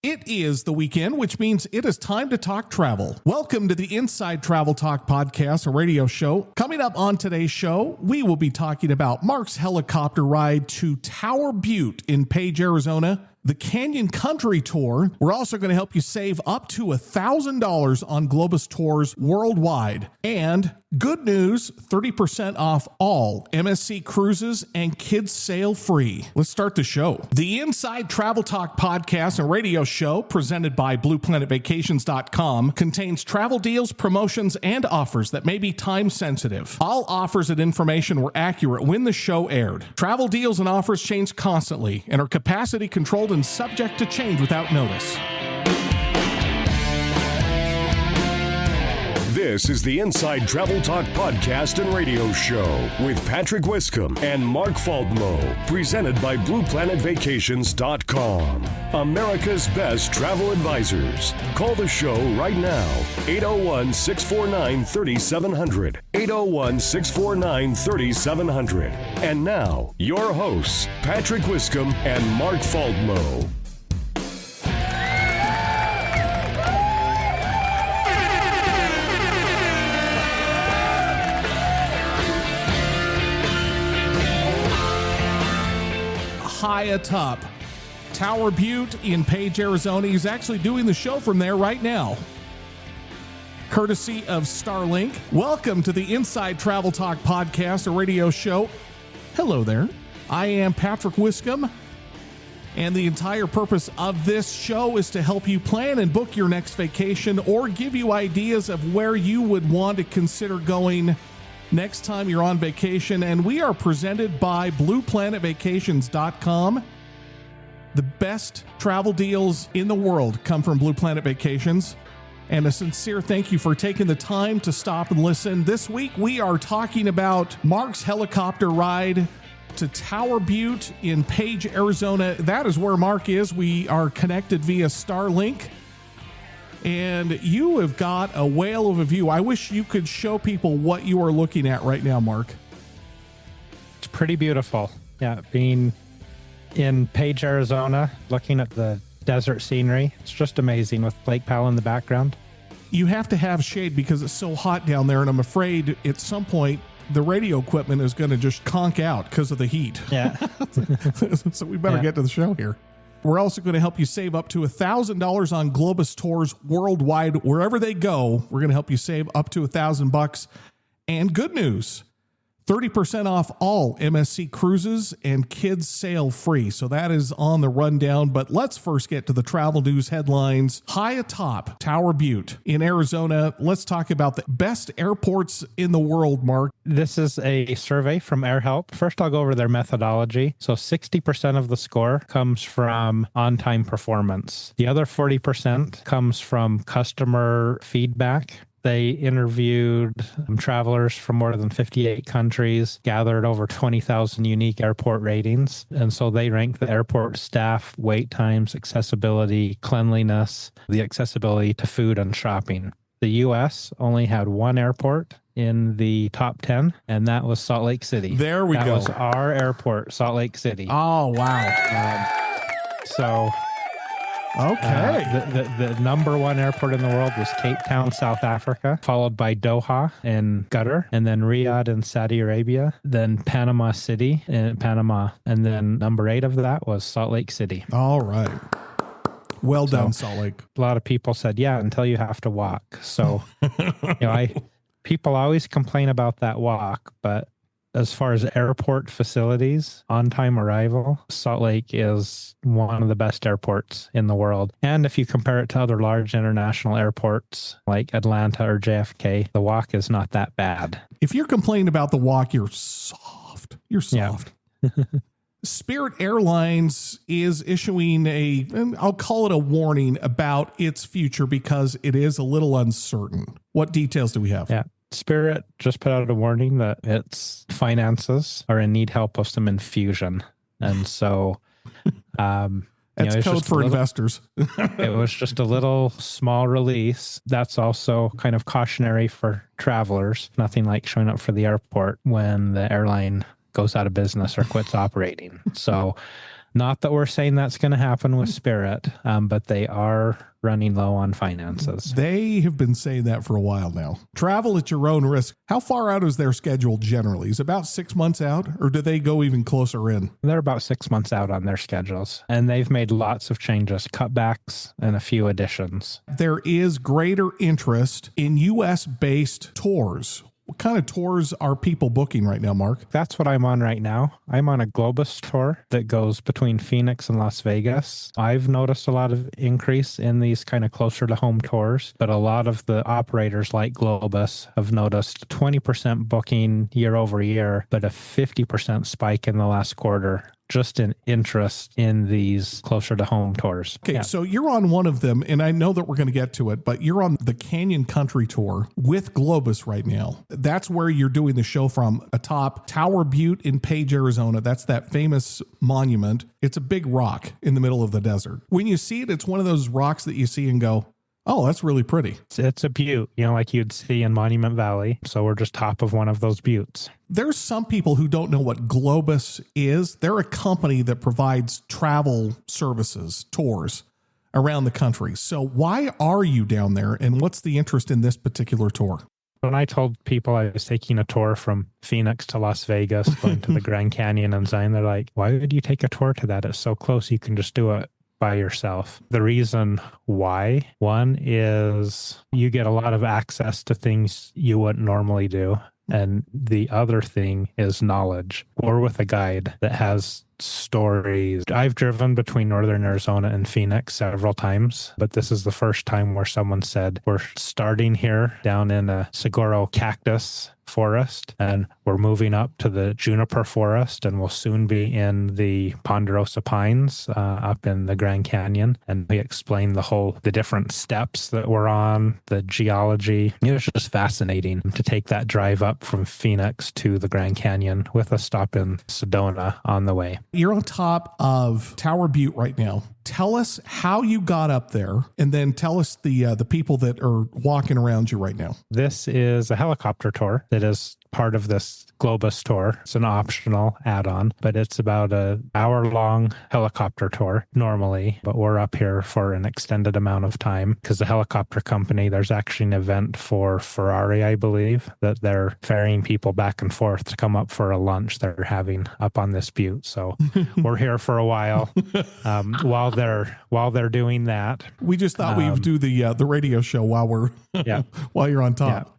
It is the weekend, which means it is time to talk travel. Welcome to the Inside Travel Talk podcast, a radio show. Coming up on today's show, we will be talking about Mark's helicopter ride to Tower Butte in Page, Arizona, the Canyon Country Tour. We're also going to help you save up to $1,000 on Globus tours worldwide. And good news, 30% off all MSC cruises and kids sail free. Let's start the show. The Inside Travel Talk podcast and radio show presented by BluePlanetVacations.com contains travel deals, promotions, and offers that may be time sensitive. All offers and information were accurate when the show aired. Travel deals and offers change constantly and are capacity controlled and subject to change without notice. This is the Inside Travel Talk podcast and radio show with Patrick Wiscombe and Mark Faldmo, presented by BluePlanetVacations.com, America's best travel advisors. Call the show right now, 801-649-3700, 801-649-3700. And now, your hosts, Patrick Wiscombe and Mark Faldmo. High atop Tower Butte in Page, Arizona. He's actually doing the show from there right now, courtesy of Starlink. Welcome to the Inside Travel Talk podcast, a radio show. Hello there. I am Patrick Wiscombe, and the entire purpose of this show is to help you plan and book your next vacation or give you ideas of where you would want to consider going next time you're on vacation. And we are presented by BluePlanetVacations.com. The best travel deals in the world come from Blue Planet Vacations. And a sincere thank you for taking the time to stop and listen. This week, we are talking about Mark's helicopter ride to Tower Butte in Page, Arizona. That is where Mark is. We are connected via Starlink. And you have got a whale of a view. I wish you could show people what you are looking at right now, Mark. It's pretty beautiful. Yeah, being in Page, Arizona, looking at the desert scenery. It's just amazing with Lake Powell in the background. You have to have shade because it's so hot down there, and I'm afraid at some point the radio equipment is going to just conk out because of the heat. Yeah. So we better get to the show here. We're also going to help you save up to $1,000 on Globus tours worldwide. Wherever they go, we're going to help you save up to $1,000. And good news, 30% off all MSC cruises and kids sail free. So that is on the rundown. But let's first get to the travel news headlines. High atop Tower Butte in Arizona. Let's talk about the best airports in the world, Mark. This is a survey from AirHelp. First, I'll go over their methodology. So 60% of the score comes from on-time performance. The other 40% comes from customer feedback. They interviewed travelers from more than 58 countries, gathered over 20,000 unique airport ratings. And so they rank the airport staff, wait times, accessibility, cleanliness, the accessibility to food and shopping. The U.S. only had one airport in the top 10, and that was Salt Lake City. There we go. That was our airport, Salt Lake City. Oh, wow. Okay. The number one airport in the world was Cape Town, South Africa, followed by Doha in Qatar, and then Riyadh in Saudi Arabia, then Panama City in Panama, and then number 8 of that was Salt Lake City. All right. Well done, Salt Lake. A lot of people said, yeah, until you have to walk. So, people always complain about that walk, but as far as airport facilities, on-time arrival, Salt Lake is one of the best airports in the world. And if you compare it to other large international airports like Atlanta or JFK, the walk is not that bad. If you're complaining about the walk, you're soft. You're soft. Yeah. Spirit Airlines is issuing I'll call it a warning about its future because it is a little uncertain. What details do we have? Yeah. Spirit just put out a warning that its finances are in need help of some infusion. And so that's code for investors. It was just a little small release. That's also kind of cautionary for travelers. Nothing like showing up for the airport when the airline goes out of business or quits operating. So Not that we're saying that's going to happen with Spirit, but they are running low on finances. They have been saying that for a while now. Travel at your own risk. How far out is their schedule generally? Is it about 6 months out, or do they go even closer in? They're about 6 months out on their schedules, and they've made lots of changes, cutbacks, and a few additions. There is greater interest in U.S.-based tours. What kind of tours are people booking right now, Mark? That's what I'm on right now. I'm on a Globus tour that goes between Phoenix and Las Vegas. I've noticed a lot of increase in these kind of closer to home tours, but a lot of the operators like Globus have noticed 20% booking year over year, but a 50% spike in the last quarter. Just an interest in these closer to home tours. Okay, So you're on one of them, and I know that we're going to get to it, but you're on the Canyon Country Tour with Globus right now. That's where you're doing the show from atop Tower Butte in Page, Arizona. That's that famous monument. It's a big rock in the middle of the desert. When you see it, it's one of those rocks that you see and go, oh, that's really pretty. It's a butte, like you'd see in Monument Valley. So we're just top of one of those buttes. There's some people who don't know what Globus is. They're a company that provides travel services, tours around the country. So why are you down there, and what's the interest in this particular tour? When I told people I was taking a tour from Phoenix to Las Vegas, going to the Grand Canyon and Zion, they're like, why would you take a tour to that? It's so close. You can just do it by yourself. The reason why, one is you get a lot of access to things you wouldn't normally do. And the other thing is knowledge. Or with a guide that has stories. I've driven between Northern Arizona and Phoenix several times, but this is the first time where someone said, we're starting here down in a saguaro cactus forest, and we're moving up to the juniper forest, and we'll soon be in the ponderosa pines up in the Grand Canyon. And we explained the different steps that we're on, the geology. It was just fascinating to take that drive up from Phoenix to the Grand Canyon with a stop in Sedona on the way. You're on top of Tower Butte right now. Tell us how you got up there, and then tell us the people that are walking around you right now. This is a helicopter tour that is part of this Globus tour. It's an optional add-on, but it's about an hour-long helicopter tour normally, but we're up here for an extended amount of time because the helicopter company, there's actually an event for Ferrari, I believe, that they're ferrying people back and forth to come up for a lunch they're having up on this butte. So we're here for a while while they're doing that. We just thought we'd do the radio show while we're while you're on top.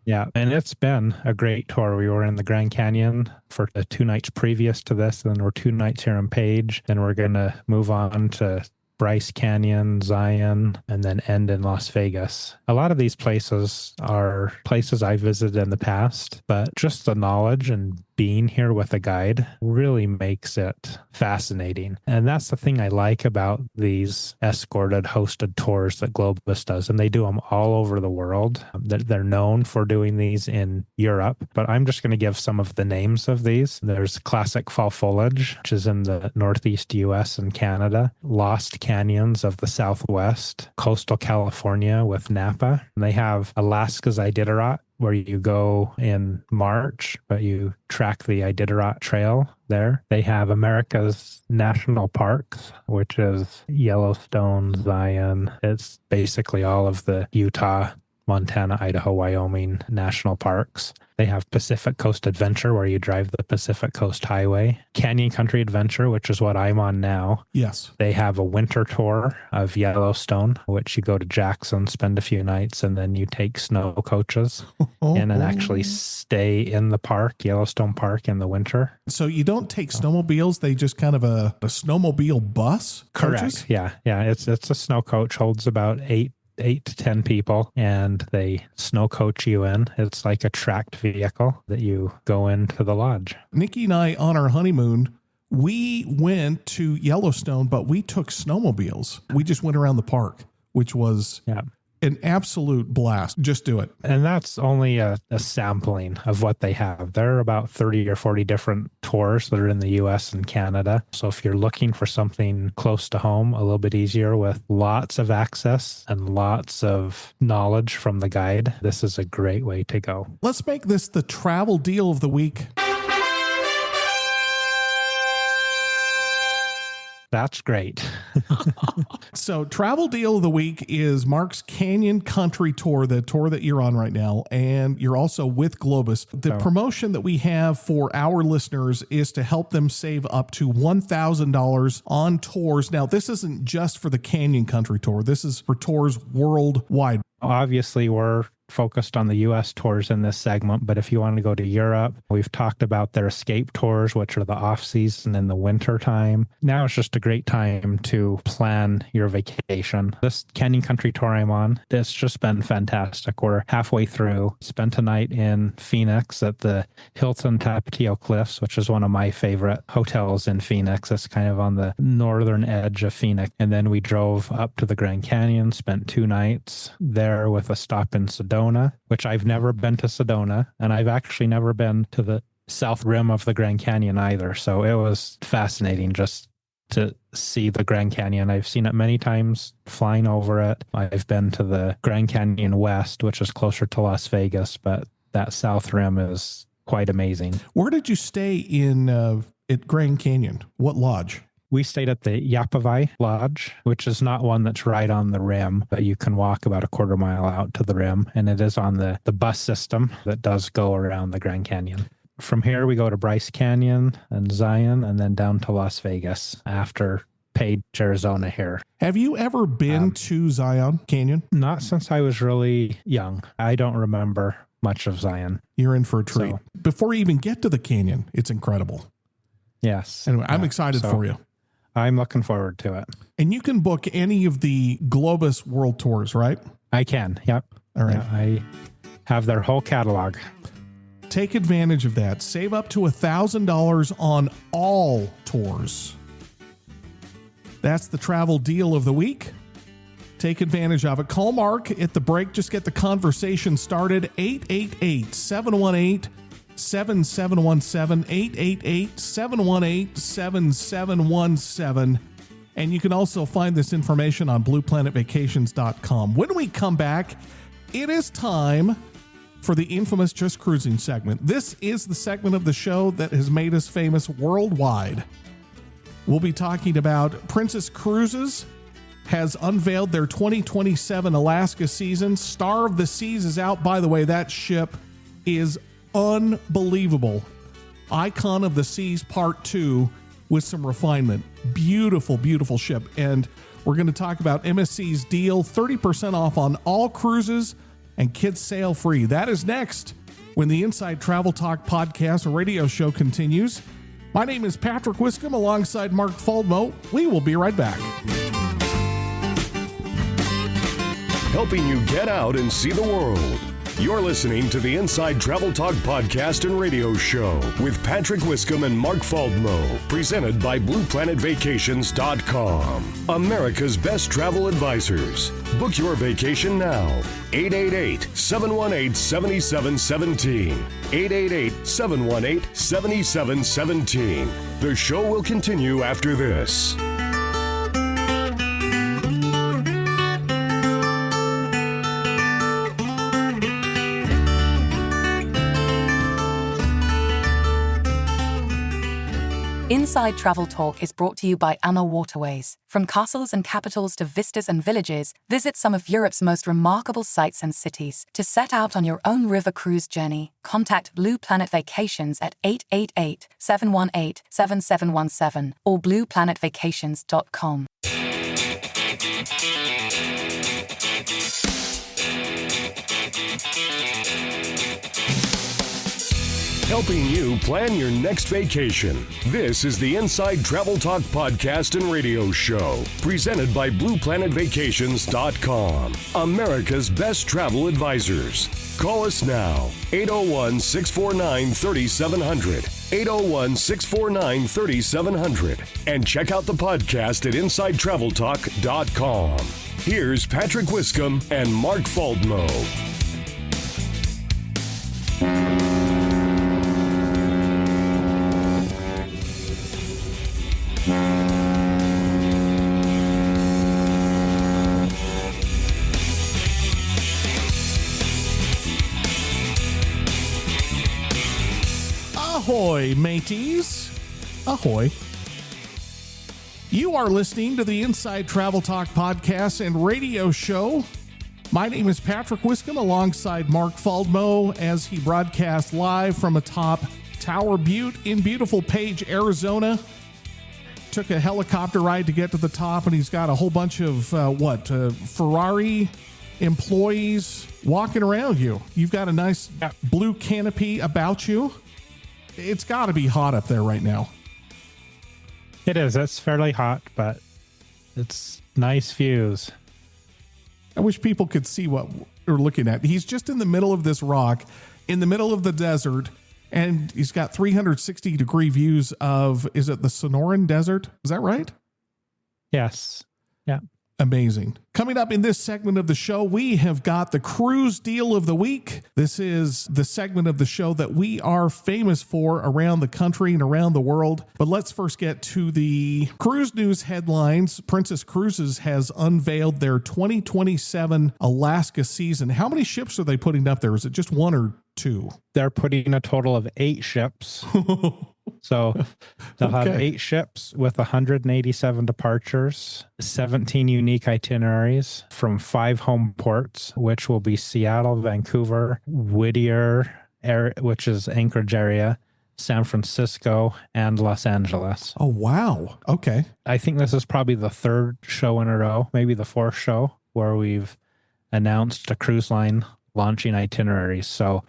Yeah, and it's been a great tour. We were in the Grand Canyon for the 2 nights previous to this, and then we're 2 nights here in Page. Then we're going to move on to Bryce Canyon, Zion, and then end in Las Vegas. A lot of these places are places I visited in the past, but just the knowledge and being here with a guide really makes it fascinating. And that's the thing I like about these escorted, hosted tours that Globus does. And they do them all over the world. They're known for doing these in Europe, but I'm just going to give some of the names of these. There's Classic Fall Foliage, which is in the Northeast US and Canada. Lost Canyons of the Southwest. Coastal California with Napa. And they have Alaska's Iditarod, where you go in March, but you track the Iditarod Trail there. They have America's National Parks, which is Yellowstone, Zion. It's basically all of the Utah, Montana, Idaho, Wyoming national parks. They have Pacific Coast Adventure, where you drive the Pacific Coast Highway. Canyon Country Adventure, which is what I'm on now. Yes. They have a winter tour of Yellowstone, which you go to Jackson, spend a few nights, and then you take snow coaches and then actually stay in the park, Yellowstone Park, in the winter. So you don't take snowmobiles, they just kind of a snowmobile bus? Correct. Coaches? Yeah. It's a snow coach, holds about 8 to 10 people, and they snow coach you in. It's like a tracked vehicle that you go into the lodge. Nikki and I, on our honeymoon, we went to Yellowstone, but we took snowmobiles. We just went around the park, which was an absolute blast. Just do it. And that's only a sampling of what they have. There are about 30 or 40 different tours that are in the US and Canada. So if you're looking for something close to home, a little bit easier with lots of access and lots of knowledge from the guide, this is a great way to go. Let's make this the travel deal of the week. That's great. So travel deal of the week is Mark's Canyon Country Tour, the tour that you're on right now. And you're also with Globus. The promotion that we have for our listeners is to help them save up to $1,000 on tours. Now, this isn't just for the Canyon Country Tour. This is for tours worldwide. Obviously, we're focused on the U.S. tours in this segment, but if you want to go to Europe, we've talked about their escape tours, which are the off-season in the winter time. Now it's just a great time to plan your vacation. This Canyon Country Tour I'm on, it's just been fantastic. We're halfway through. Spent a night in Phoenix at the Hilton Tapatio Cliffs, which is one of my favorite hotels in Phoenix. It's kind of on the northern edge of Phoenix. And then we drove up to the Grand Canyon, spent 2 nights there with a stop in Sedona, which I've never been to Sedona, and I've actually never been to the south rim of the Grand Canyon either. So it was fascinating just to see the Grand Canyon. I've seen it many times flying over it. I've been to the Grand Canyon West, which is closer to Las Vegas, but that south rim is quite amazing. Where did you stay in at Grand Canyon? What lodge? We stayed at the Yapavai Lodge, which is not one that's right on the rim, but you can walk about a quarter mile out to the rim, and it is on the bus system that does go around the Grand Canyon. From here, we go to Bryce Canyon and Zion, and then down to Las Vegas after Page, Arizona here. Have you ever been to Zion Canyon? Not since I was really young. I don't remember much of Zion. You're in for a treat. Before you even get to the canyon, it's incredible. Yes. Anyway, I'm excited for you. I'm looking forward to it. And you can book any of the Globus World Tours, right? I can. Yep. All right. Yeah, I have their whole catalog. Take advantage of that. Save up to $1,000 on all tours. That's the travel deal of the week. Take advantage of it. Call Mark at the break. Just get the conversation started. 888-718-7717, 888-718-7717. And you can also find this information on blueplanetvacations.com. When we come back, it is time for the infamous Just Cruising segment. This is the segment of the show that has made us famous worldwide. We'll be talking about Princess Cruises has unveiled their 2027 Alaska season. Star of the Seas is out. By the way, that ship is unbelievable. Icon of the Seas Part 2 with some refinement. Beautiful, beautiful ship. And we're going to talk about MSC's deal, 30% off on all cruises and kids sail free. That is next when the Inside Travel Talk podcast, a radio show, continues. My name is Patrick Wiscombe alongside Mark Faldmo. We will be right back. Helping you get out and see the world. You're listening to the Inside Travel Talk podcast and radio show with Patrick Wiscombe and Mark Faldmo, presented by BluePlanetVacations.com, America's best travel advisors. Book your vacation now. 888-718-7717. 888-718-7717. The show will continue after this. Inside Travel Talk is brought to you by AMA Waterways. From castles and capitals to vistas and villages, visit some of Europe's most remarkable sites and cities. To set out on your own river cruise journey, contact Blue Planet Vacations at 888-718-7717 or blueplanetvacations.com. Helping you plan your next vacation. This is the Inside Travel Talk podcast and radio show, presented by BluePlanetVacations.com, America's best travel advisors. Call us now, 801-649-3700, 801-649-3700, and check out the podcast at InsideTravelTalk.com. Here's Patrick Wiscombe and Mark Faldmo. Ahoy, mateys. Ahoy. You are listening to the Inside Travel Talk podcast and radio show. My name is Patrick Wiscombe alongside Mark Faldmo as he broadcasts live from atop Tower Butte in beautiful Page, Arizona. Took a helicopter ride to get to the top, and he's got a whole bunch of Ferrari employees walking around you. You've got a nice blue canopy about you. It's got to be hot up there right now. It is. It's fairly hot, but it's nice views. I wish people could see what we're looking at. He's just in the middle of this rock, in the middle of the desert, and he's got 360-degree views of, is it the Sonoran Desert? Is that right? Yes. Yeah. Amazing. Coming up in this segment of the show, we have got the cruise deal of the week. This is the segment of the show that we are famous for around the country and around the world. But let's first get to the cruise news headlines. Princess Cruises has unveiled their 2027 Alaska season. How many ships are they putting up there? Is it just one or two? They're putting a total of 8 ships. So they'll have 8 ships with 187 departures, 17 unique itineraries from 5 home ports, which will be Seattle, Vancouver, Whittier, which is Anchorage area, San Francisco, and Los Angeles. Oh, wow. Okay. I think this is probably the 3rd show in a row, maybe the 4th show, where we've announced a cruise line launching itineraries. So,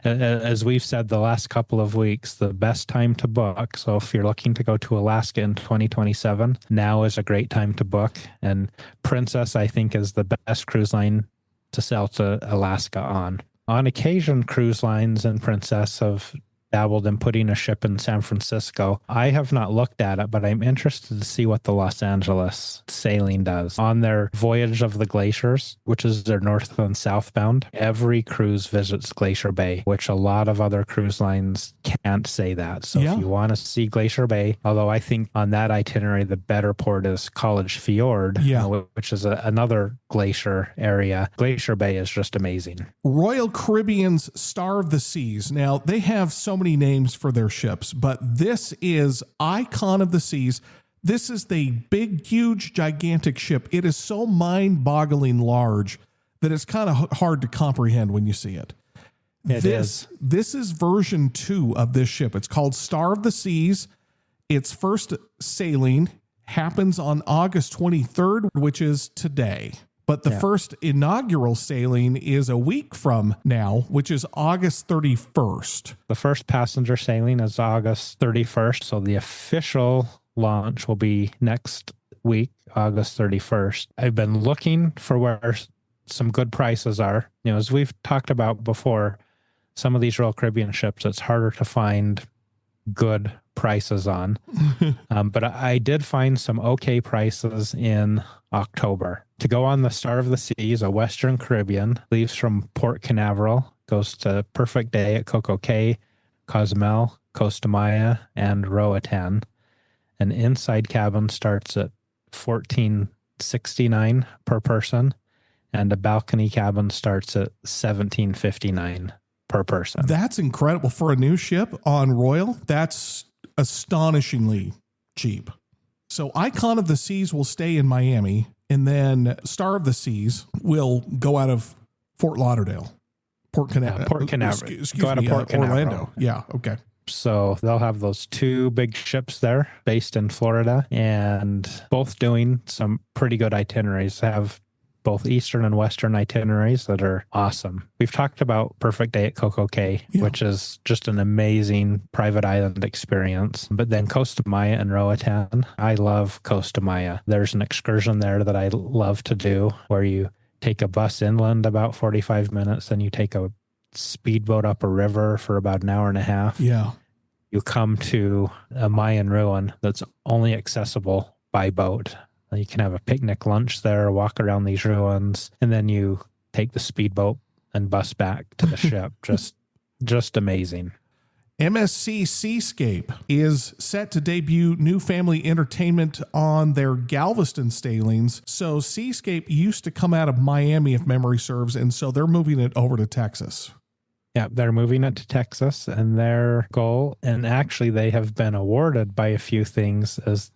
as we've said the last couple of weeks, the best time to book. So if you're looking to go to Alaska in 2027, now is a great time to book. And Princess, I think, is the best cruise line to sail to Alaska on. On occasion, cruise lines and Princess have dabbled in putting a ship in San Francisco. I have not looked at it, but I'm interested to see what the Los Angeles sailing does. On their Voyage of the Glaciers, which is their north and southbound, every cruise visits Glacier Bay, which a lot of other cruise lines can't say that. So if you want to see Glacier Bay, although I think on that itinerary, the better port is College Fjord, which is another glacier area. Glacier Bay is just amazing. Royal Caribbean's Star of the Seas. Now, they have so many names for their ships, but this is Icon of the Seas. This is the big, huge, gigantic ship. It is so mind-boggling large that it's kind of hard to comprehend when you see it. This is version 2 of this ship. It's called Star of the Seas. Its first sailing happens on August 23rd, which is today. But the first inaugural sailing is a week from now, which is August 31st. The first passenger sailing is August 31st. So the official launch will be next week, August 31st. I've been looking for where some good prices are. You know, as we've talked about before, some of these Royal Caribbean ships, it's harder to find good prices on. But I did find some okay prices in October. To go on the Star of the Seas, a Western Caribbean, leaves from Port Canaveral, goes to Perfect Day at Coco Cay, Cozumel, Costa Maya, and Roatan. An inside cabin starts at $14.69 per person, and a balcony cabin starts at $17.59 per person. That's incredible for a new ship on Royal. That's astonishingly cheap. So Icon of the Seas will stay in Miami, and then Star of the Seas will go out of Fort Lauderdale, Port Canaveral. Excuse me, Port Orlando. Yeah, okay. So they'll have those 2 big ships there based in Florida, and both doing some pretty good itineraries. Have both Eastern and Western itineraries that are awesome. We've talked about Perfect Day at Coco Cay, which is just an amazing private island experience. But then Costa Maya and Roatan, I love Costa Maya. There's an excursion there that I love to do where you take a bus inland about 45 minutes, then you take a speedboat up a river for about an hour and a half. Yeah. You come to a Mayan ruin that's only accessible by boat. You can have a picnic lunch there, walk around these ruins, and then you take the speedboat and bus back to the ship. Just amazing. MSC Seascape is set to debut new family entertainment on their Galveston sailings. So Seascape used to come out of Miami, if memory serves, and so they're moving it over to Texas. Yeah, they're moving it to Texas, and their goal, and actually they have been awarded by a few things as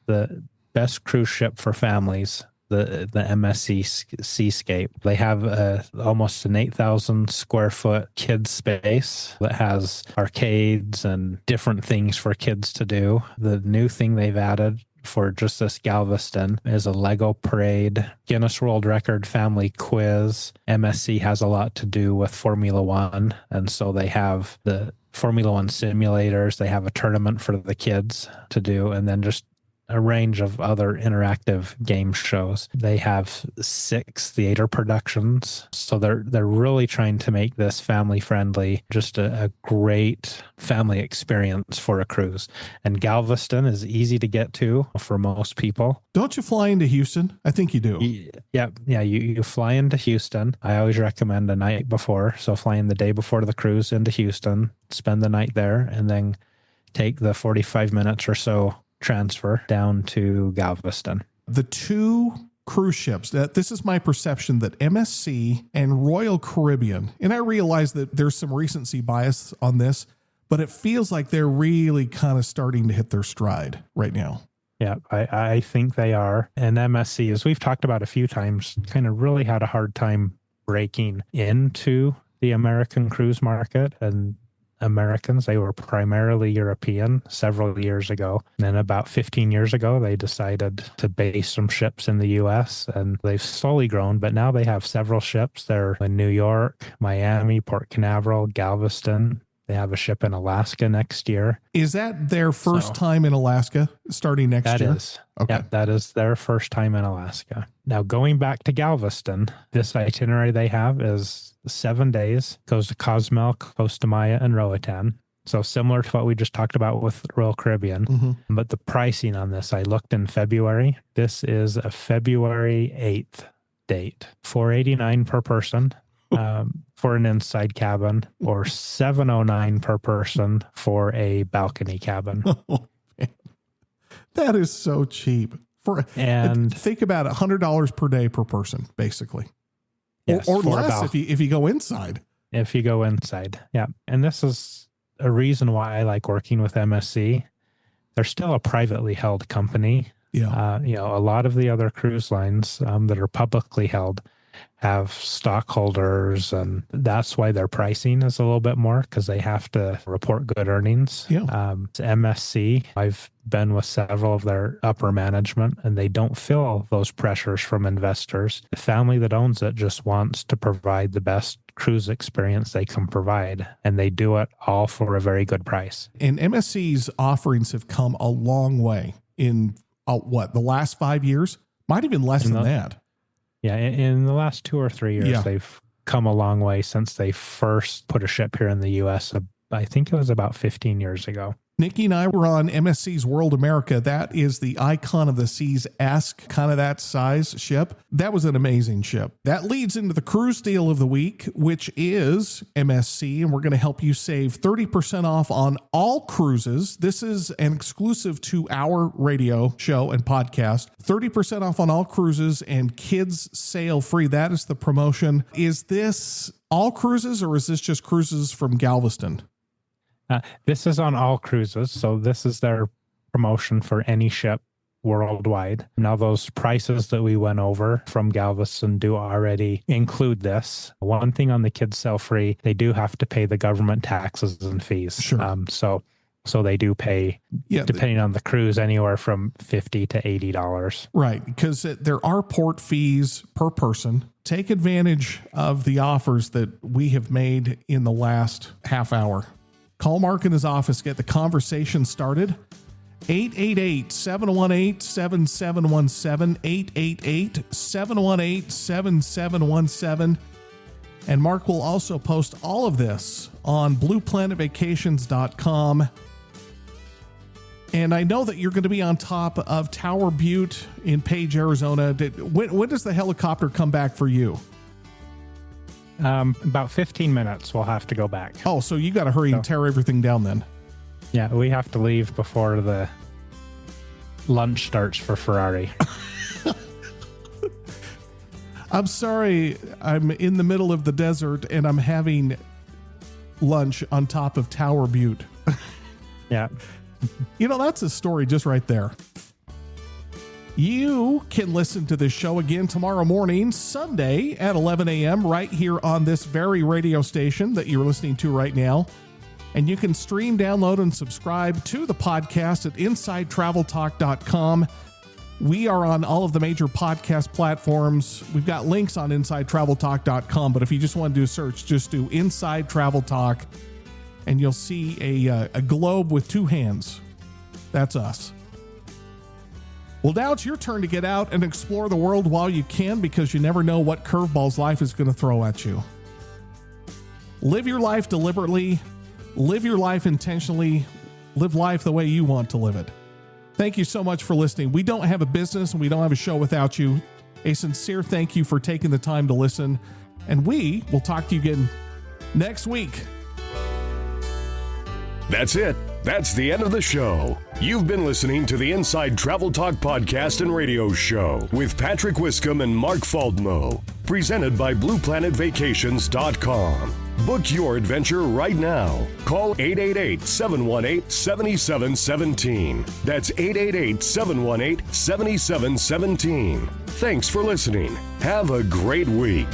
best cruise ship for families, the MSC Seascape. They have almost an 8,000 square foot kids space that has arcades and different things for kids to do. The new thing they've added for just this Galveston is a Lego parade, Guinness World Record family quiz. MSC has a lot to do with Formula One, and so they have the Formula One simulators. They have a tournament for the kids to do, and then just a range of other interactive game shows. They have 6 theater productions. So they're really trying to make this family friendly, just a great family experience for a cruise. And Galveston is easy to get to for most people. Don't you fly into Houston? I think you do. Yeah. You fly into Houston. I always recommend a night before. So flying the day before the cruise into Houston, spend the night there, and then take the 45 minutes or so transfer down to Galveston. The 2 cruise ships, this is my perception, that MSC and Royal Caribbean, and I realize that there's some recency bias on this, but it feels like they're really kind of starting to hit their stride right now. Yeah, I think they are. And MSC, as we've talked about a few times, kind of really had a hard time breaking into the American cruise market. And Americans, they were primarily European several years ago. And then about 15 years ago, they decided to base some ships in the U.S. and they've slowly grown, but now they have several ships. They're in New York, Miami, Port Canaveral, Galveston. They have a ship in Alaska next year. Is that their first time in Alaska starting next year? That is. Okay. Yeah, that is their first time in Alaska. Now, going back to Galveston, this itinerary they have is 7 days, goes to Cozumel, Costa Maya, and Roatan. So similar to what we just talked about with Royal Caribbean. Mm-hmm. But the pricing on this, I looked in February. This is a February 8th date, $489 per person. For an inside cabin, or $709 per person for a balcony cabin. Oh, man. That is so cheap. And think about it, $100 per day per person, basically. Yes, or less if you go inside. If you go inside, yeah. And this is a reason why I like working with MSC. They're still a privately held company. Yeah. A lot of the other cruise lines that are publicly held have stockholders, and that's why their pricing is a little bit more, because they have to report good earnings. Yeah. To MSC, I've been with several of their upper management, and they don't feel those pressures from investors. The family that owns it just wants to provide the best cruise experience they can provide, and they do it all for a very good price. And MSC's offerings have come a long way in the last 5 years? Might even less than that. Yeah, in the last 2 or 3 years, they've come a long way since they first put a ship here in the U.S. I think it was about 15 years ago. Nikki and I were on MSC's World America. That is the Icon of the Seas-esque, kind of that size ship. That was an amazing ship. That leads into the cruise deal of the week, which is MSC, and we're going to help you save 30% off on all cruises. This is an exclusive to our radio show and podcast. 30% off on all cruises and kids sail free. That is the promotion. Is this all cruises, or is this just cruises from Galveston? This is on all cruises, so this is their promotion for any ship worldwide. Now, those prices that we went over from Galveston do already include this. One thing on the kids sail free, they do have to pay the government taxes and fees. Sure. So they do pay, depending on the cruise, anywhere from $50 to $80. Right, because there are port fees per person. Take advantage of the offers that we have made in the last half hour. Call Mark in his office, get the conversation started. 888-718-7717, 888-718-7717. And Mark will also post all of this on blueplanetvacations.com. And I know that you're going to be on top of Tower Butte in Page, Arizona. When does the helicopter come back for you? About 15 minutes, we'll have to go back. Oh, so you got to hurry and tear everything down then. Yeah, we have to leave before the lunch starts for Ferrari. I'm sorry, I'm in the middle of the desert and I'm having lunch on top of Tower Butte. Yeah. That's a story just right there. You can listen to this show again tomorrow morning, Sunday at 11 a.m. right here on this very radio station that you're listening to right now. And you can stream, download, and subscribe to the podcast at InsideTravelTalk.com. We are on all of the major podcast platforms. We've got links on InsideTravelTalk.com, but if you just want to do a search, just do Inside Travel Talk, and you'll see a globe with two hands. That's us. Well, now it's your turn to get out and explore the world while you can, because you never know what curveballs life is going to throw at you. Live your life deliberately. Live your life intentionally. Live life the way you want to live it. Thank you so much for listening. We don't have a business and we don't have a show without you. A sincere thank you for taking the time to listen. And we will talk to you again next week. That's it. That's the end of the show. You've been listening to the Inside Travel Talk podcast and radio show with Patrick Wiscombe and Mark Faldmo, presented by BluePlanetVacations.com. Book your adventure right now. Call 888-718-7717. That's 888-718-7717. Thanks for listening. Have a great week.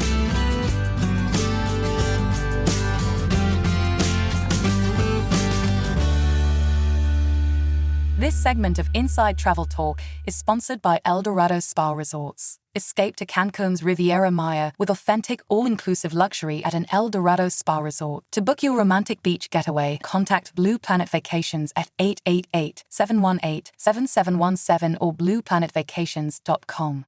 This segment of Inside Travel Talk is sponsored by El Dorado Spa Resorts. Escape to Cancun's Riviera Maya with authentic, all-inclusive luxury at an El Dorado Spa Resort. To book your romantic beach getaway, contact Blue Planet Vacations at 888-718-7717 or blueplanetvacations.com.